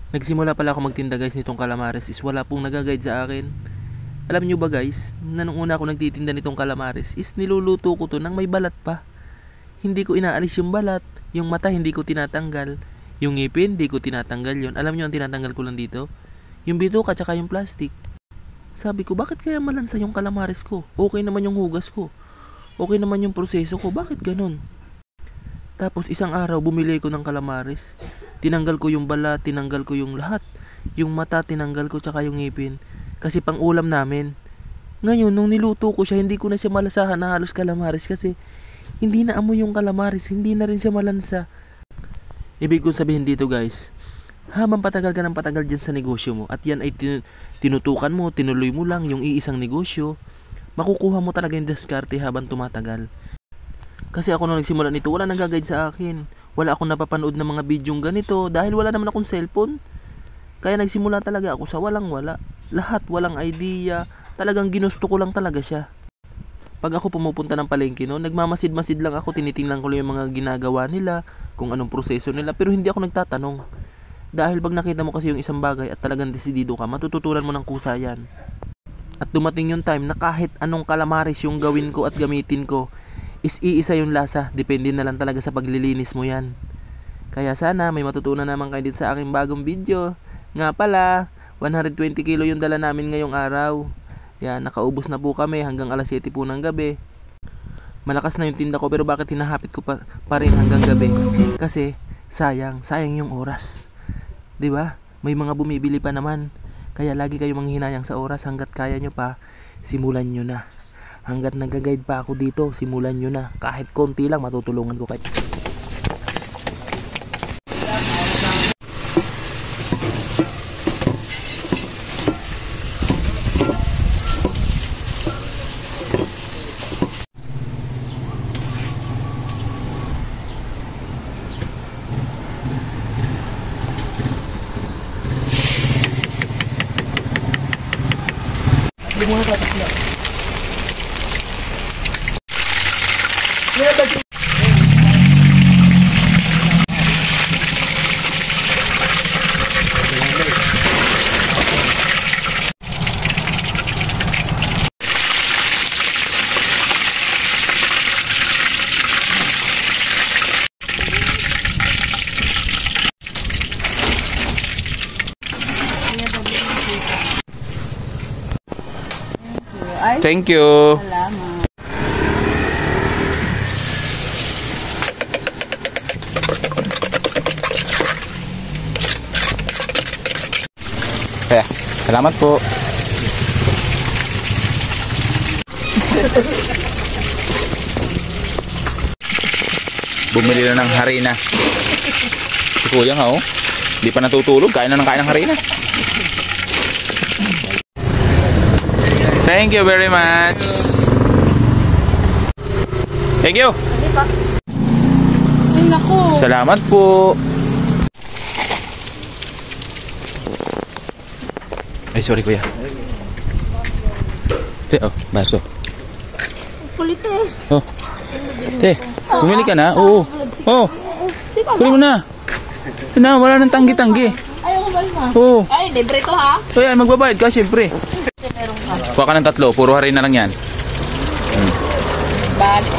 Nagsimula pala ako magtinda guys nitong calamares is wala pong nagaguide sa akin. Alam nyo ba guys, na nung una ako nagtitinda nitong calamares is niluluto ko to nang may balat pa. Hindi ko inaalis yung balat, yung mata hindi ko tinatanggal, yung ngipin hindi ko tinatanggal yon. Alam nyo ang tinatanggal ko lang dito? Yung bituka tsaka yung plastic. Sabi ko, bakit kaya malansa yung calamares ko? Okay naman yung hugas ko. Okay naman yung proseso ko, bakit ganun? Tapos isang araw bumili ko ng calamares. Tinanggal ko yung balat, tinanggal ko yung lahat. Yung mata tinanggal ko tsaka yung ngipin. Kasi pang ulam namin. Ngayon nung niluto ko siya, hindi ko na siya malasahan na halos calamares kasi hindi na amoy yung calamares, hindi na rin siya malansa. Ibig kong sabihin dito guys, habang patagal ka ng patagal dyan sa negosyo mo at yan ay tinutukan mo, tinuloy mo lang yung iisang negosyo, makukuha mo talaga yung diskarte habang tumatagal. Kasi ako nung nagsimula nito, wala nang gagayad sa akin. Wala akong napapanood ng mga bidyong ganito dahil wala naman akong cellphone. Kaya nagsimula talaga ako sa walang-wala. Lahat walang idea. Talagang ginusto ko lang talaga siya. Pag ako pumupunta ng palengke no, nagmamasid-masid lang ako, tinitingnan ko lang yung mga ginagawa nila, kung anong proseso nila, pero hindi ako nagtatanong. Dahil pag nakita mo kasi yung isang bagay at talagang desidido ka, matututunan mo ng kusa yan. At dumating yung time na kahit anong calamares yung gawin ko at gamitin ko, is iisa yung lasa, depende na lang talaga sa paglilinis mo yan. Kaya sana may matutunan naman kayo dito sa aking bagong video. Nga pala, 120 kilo yung dala namin ngayong araw. Yan, nakaubos na po kami hanggang alas 7 po ng gabi. Malakas na yung tinda ko pero bakit hinahapit ko pa rin hanggang gabi? Kasi sayang yung oras. 'Di ba? May mga bumibili pa naman. Kaya lagi kayong manghihinayang sa oras, hanggat kaya nyo pa, simulan nyo na. Hanggat nag-guide pa ako dito, simulan nyo na. Kahit konti lang, matutulungan ko kayo. Hindi mo na tapos na. Thank you. Salamat. Kaya, salamat po. Bumili na ng harina. Si kuya nga oh. Hindi pa natutulog. Kain na ng harina. Thank you very much. Thank you. Hindi pa. Ay, naku. Salamat po. Ay, sorry kuya. Te, oh, baso. Kulit eh. Oh. Te, bumili ka na? Oo. Oh. Kunin mo na. Na, wala nang tanggi-tanggi. Ayaw ko balik na. Oo. Ay, libre to ha. So yan, magbabayad ka siyempre. Kuha ka ng 3, puro harina lang yan. Balik.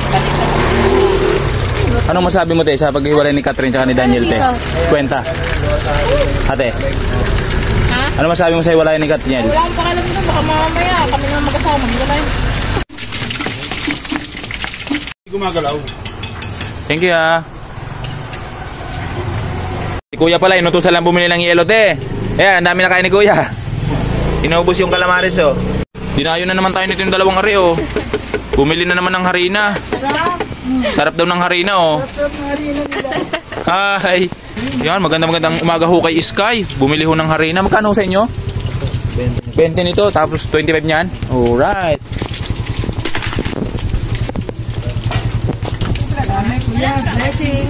Anong masabi mo te sa paghiwalay ni Catherine at ni Daniel te? Kwenta. Ate. Ha? Ano masabi mo sa hiwalay ni Catherine? Wala akong pakialam doon. Baka mamaya kami nga mag-asawa. Wala yun. Gumagalaw. Thank you ah. Si kuya pala, inutusan lang bumili ng yelo te. Ayan, ang dami na kain ni kuya. Inaubos yung calamares oh. Dinayo na naman tayo nito yung dalawang hari oh. Bumili na naman ng harina. Sarap daw ng harina oh. Hi. Yan, magandang umaga ho kay Sky. Bumili ho ng harina. Magkano sa inyo? 20 nito, tapos 25 niyan. Alright.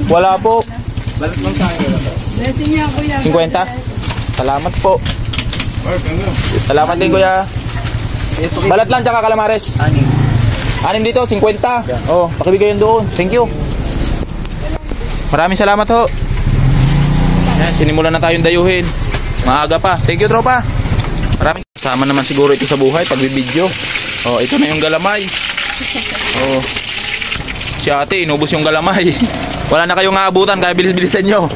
Wala po. Blessing niya, kuya. 50. Salamat po. Salamat din kuya. Balat lang tsaka calamares. Anim dito, 50. Oh, pakibigay yun doon. Thank you. Maraming salamat ho. Yan, sinimulan na tayong dayuhin. Maaga pa. Thank you, tropa. Maraming kasama naman siguro ito sa buhay pag bibidyo. Oh, ito na yung galamay. Oh. Si ate, inubos yung galamay. Wala na kayong aabutan kaya bilis-bilisan nyo.